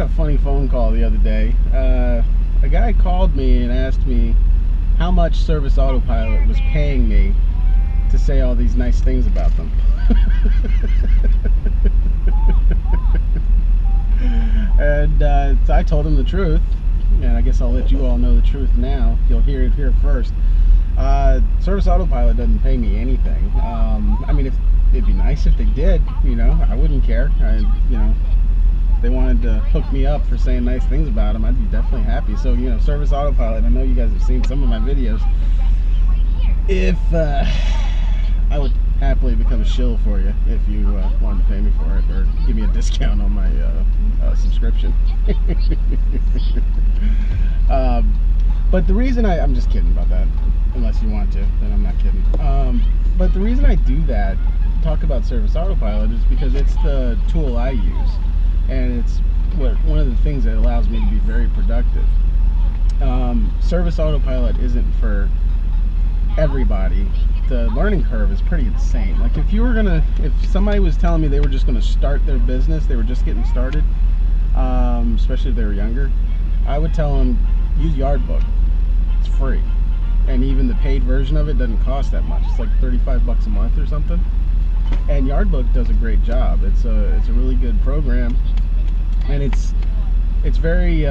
a funny phone call the other day. A guy called me and asked me how much Service Autopilot was paying me to say all these nice things about them. And so I told him the truth, and I guess I'll let you all know the truth now. You'll hear it here first. Service Autopilot doesn't pay me anything. I mean, it'd be nice if they did, you know, I wouldn't care. You know, if they wanted to hook me up for saying nice things about them, I'd be definitely happy. So, you know, Service Autopilot, I know you guys have seen some of my videos. If I would happily become a shill for you if you wanted to pay me for it, or give me a discount on my subscription. But the reason I'm just kidding about that, unless you want to, then I'm not kidding. But the reason I do that, talk about Service Autopilot, is because it's the tool I use, and it's one of the things that allows me to be very productive. Service Autopilot isn't for everybody. The learning curve is pretty insane. Like if somebody was telling me they were just gonna start their business, they were just getting started, especially if they were younger, I would tell them, use Yardbook. It's free, and even the paid version of it doesn't cost that much. It's like 35 bucks a month or something. And Yardbook does a great job. It's a really good program, and it's very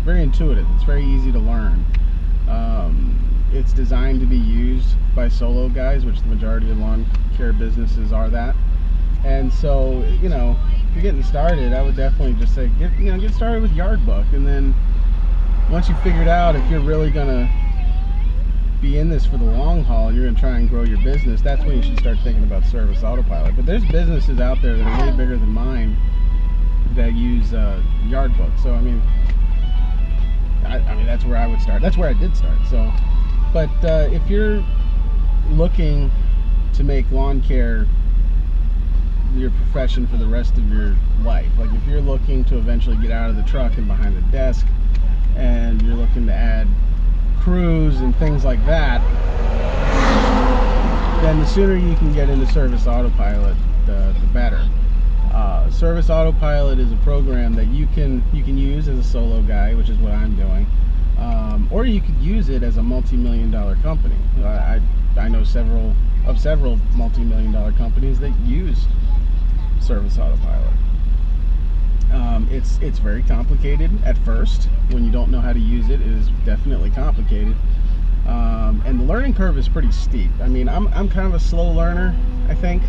very intuitive. It's very easy to learn. It's designed to be used by solo guys, which the majority of lawn care businesses are that. And so, you know, if you're getting started, I would definitely just say get started with Yardbook, and then once you figure it out, if you're really gonna be in this for the long haul, you're gonna try and grow your business, that's when you should start thinking about Service Autopilot. But there's businesses out there that are way bigger than mine that use Yardbook. So I mean that's where I would start. That's where I did start. So, but if you're looking to make lawn care your profession for the rest of your life, like if you're looking to eventually get out of the truck and behind the desk, and you're looking to add crews and things like that, then the sooner you can get into Service Autopilot, the better. Service Autopilot is a program that you can use as a solo guy, which is what I'm doing, or you could use it as a multi-million-dollar company. I know several multi-million-dollar companies that use Service Autopilot. It's very complicated at first. When you don't know how to use it, it is definitely complicated, and the learning curve is pretty steep. I mean, I'm kind of a slow learner, I think.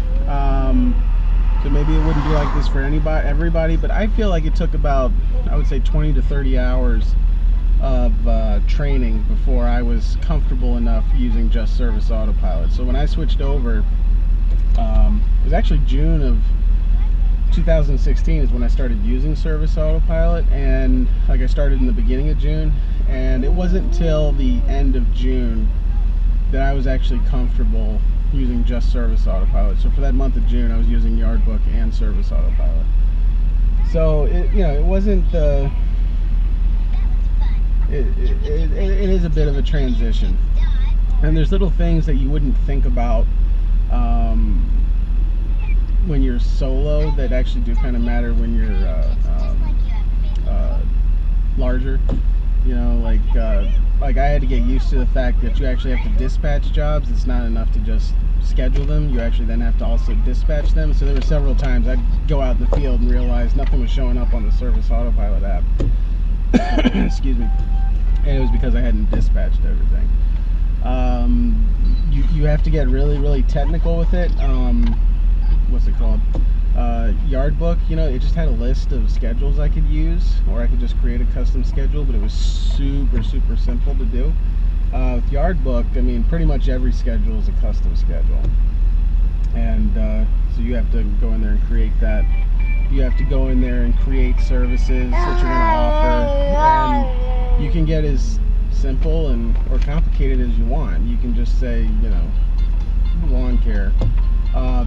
So maybe it wouldn't be like this for everybody, but I feel like it took about, I would say, 20 to 30 hours of training before I was comfortable enough using just Service Autopilot. So when I switched over, it was actually June of 2016 is when I started using Service Autopilot, and like I started in the beginning of June, and it wasn't till the end of June that I was actually comfortable using just Service Autopilot. So for that month of June, I was using Yardbook and Service Autopilot. So it wasn't the. It is a bit of a transition, and there's little things that you wouldn't think about when you're solo that actually do kind of matter when you're larger. You know, like I had to get used to the fact that you actually have to dispatch jobs. It's not enough to just schedule them. You actually then have to also dispatch them. So there were several times I'd go out in the field and realize nothing was showing up on the Service Autopilot app. Excuse me. And it was because I hadn't dispatched everything. You have to get really, really technical with it. What's it called? Yardbook, you know, it just had a list of schedules I could use, or I could just create a custom schedule, but it was super simple to do. With Yardbook, I mean, pretty much every schedule is a custom schedule, and so you have to go in there and create that. You have to go in there and create services that you're going to offer, and you can get as simple or complicated as you want. You can just say, you know, lawn care.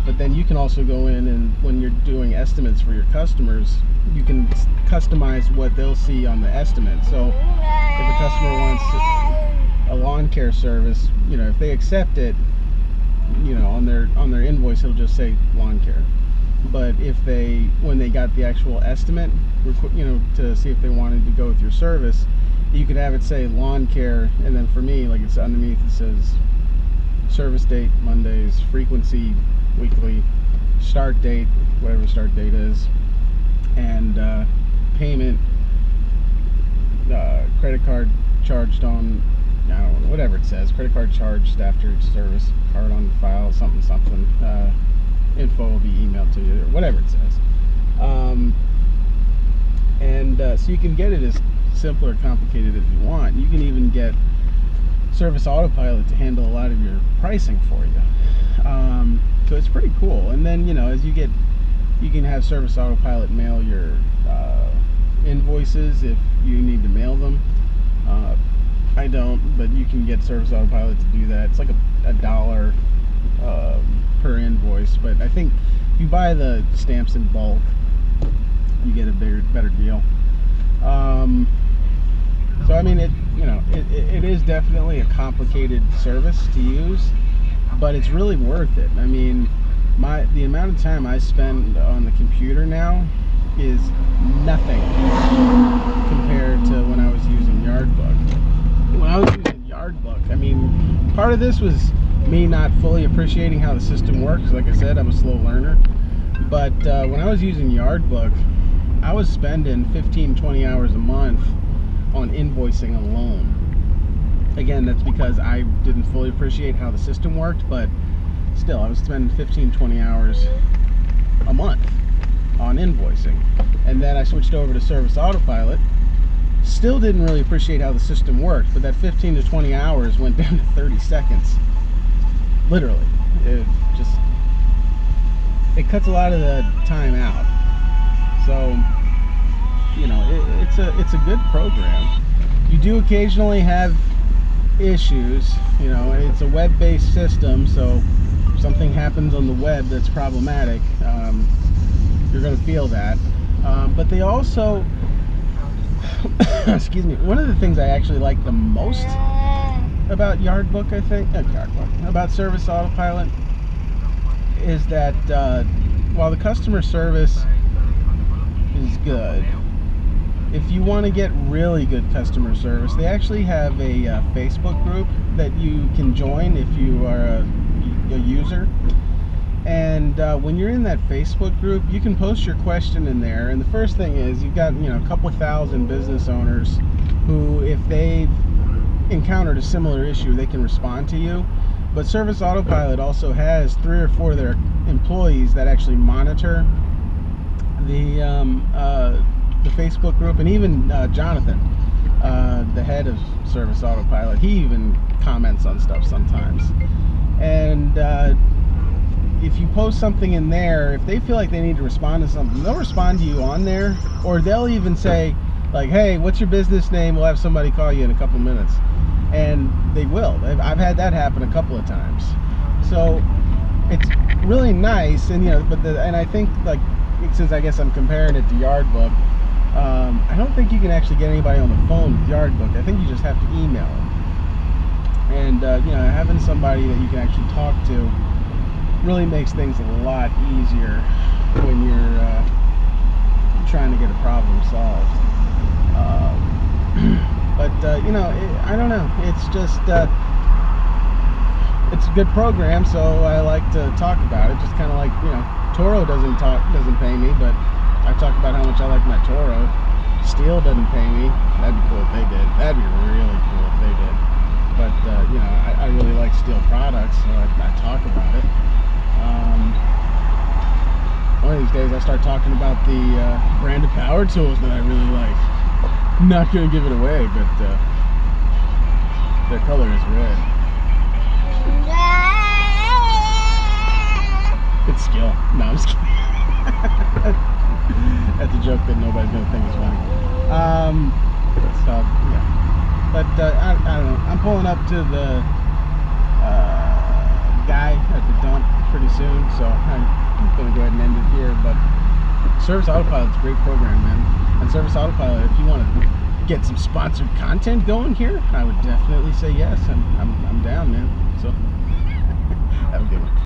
But then you can also go in, and when you're doing estimates for your customers, you can customize what they'll see on the estimate. So if a customer wants a lawn care service, you know, if they accept it, you know, on their invoice, it'll just say lawn care. But when they got the actual estimate, to see if they wanted to go with your service, you could have it say lawn care, and then for me, like, it's underneath, it says service date Mondays, frequency weekly, start date whatever start date is, and payment, credit card charged on, I don't know, whatever it says, credit card charged after each service, card on file, something, info will be emailed to you, or whatever it says. So you can get it as simple or complicated as you want. You can even get Service Autopilot to handle a lot of your pricing for you. So it's pretty cool. And then, as you can have Service Autopilot mail your invoices if you need to mail them. I don't, but you can get Service Autopilot to do that. It's like a $1 per invoice, but I think if you buy the stamps in bulk, you get a better deal. So I mean, it is definitely a complicated service to use, but it's really worth it. I mean, the amount of time I spend on the computer now is nothing compared to when I was using Yardbook. When I was using Yardbook, I mean, part of this was me not fully appreciating how the system works. Like I said, I'm a slow learner. But when I was using Yardbook, I was spending 15-20 hours a month on invoicing alone. Again, that's because I didn't fully appreciate how the system worked, but still, I was spending 15-20 hours a month on invoicing. And then I switched over to Service Autopilot. Still didn't really appreciate how the system worked, but that 15 to 20 hours went down to 30 seconds. Literally. It cuts a lot of the time out. So, it's a good program. You do occasionally have issues, it's a web-based system, so if something happens on the web that's problematic, you're going to feel that. But they also, excuse me, one of the things I actually like the most about Yardbook, about Service Autopilot, is that while the customer service is good, if you want to get really good customer service, they actually have a Facebook group that you can join if you are a user. And when you're in that Facebook group, you can post your question in there. And the first thing is, you've got a couple thousand business owners who, if they've encountered a similar issue, they can respond to you. But Service Autopilot also has 3 or 4 of their employees that actually monitor the Facebook group, and even Jonathan, the head of Service Autopilot, he even comments on stuff sometimes. And if you post something in there, if they feel like they need to respond to something, they'll respond to you on there, or they'll even say, like, hey, what's your business name? We'll have somebody call you in a couple minutes. And they will. I've had that happen a couple of times. So it's really nice. And and I think, like, since I guess I'm comparing it to Yardbook, I don't think you can actually get anybody on the phone with Yardbook. I think you just have to email them. And having somebody that you can actually talk to really makes things a lot easier when you're trying to get a problem solved. But I don't know. It's just it's a good program, so I like to talk about it. Just kind of like, Toro doesn't pay me, but I talk about how much I like my Toro. Steel doesn't pay me. That'd be cool if they did. That'd be really cool if they did. But I really like Steel products, so I talk about it. One of these days I start talking about the brand of power tools that I really like. I'm not going to give it away, but their color is red. It's Skill. No, I'm just kidding. That's a joke that nobody's going to think is funny. So, yeah. But I don't know. I'm pulling up to the guy at the dump pretty soon, so I'm going to go ahead and end it here. But Service Autopilot's a great program, man. And Service Autopilot, if you want to get some sponsored content going here, I would definitely say yes. I'm down, man. So have a good one.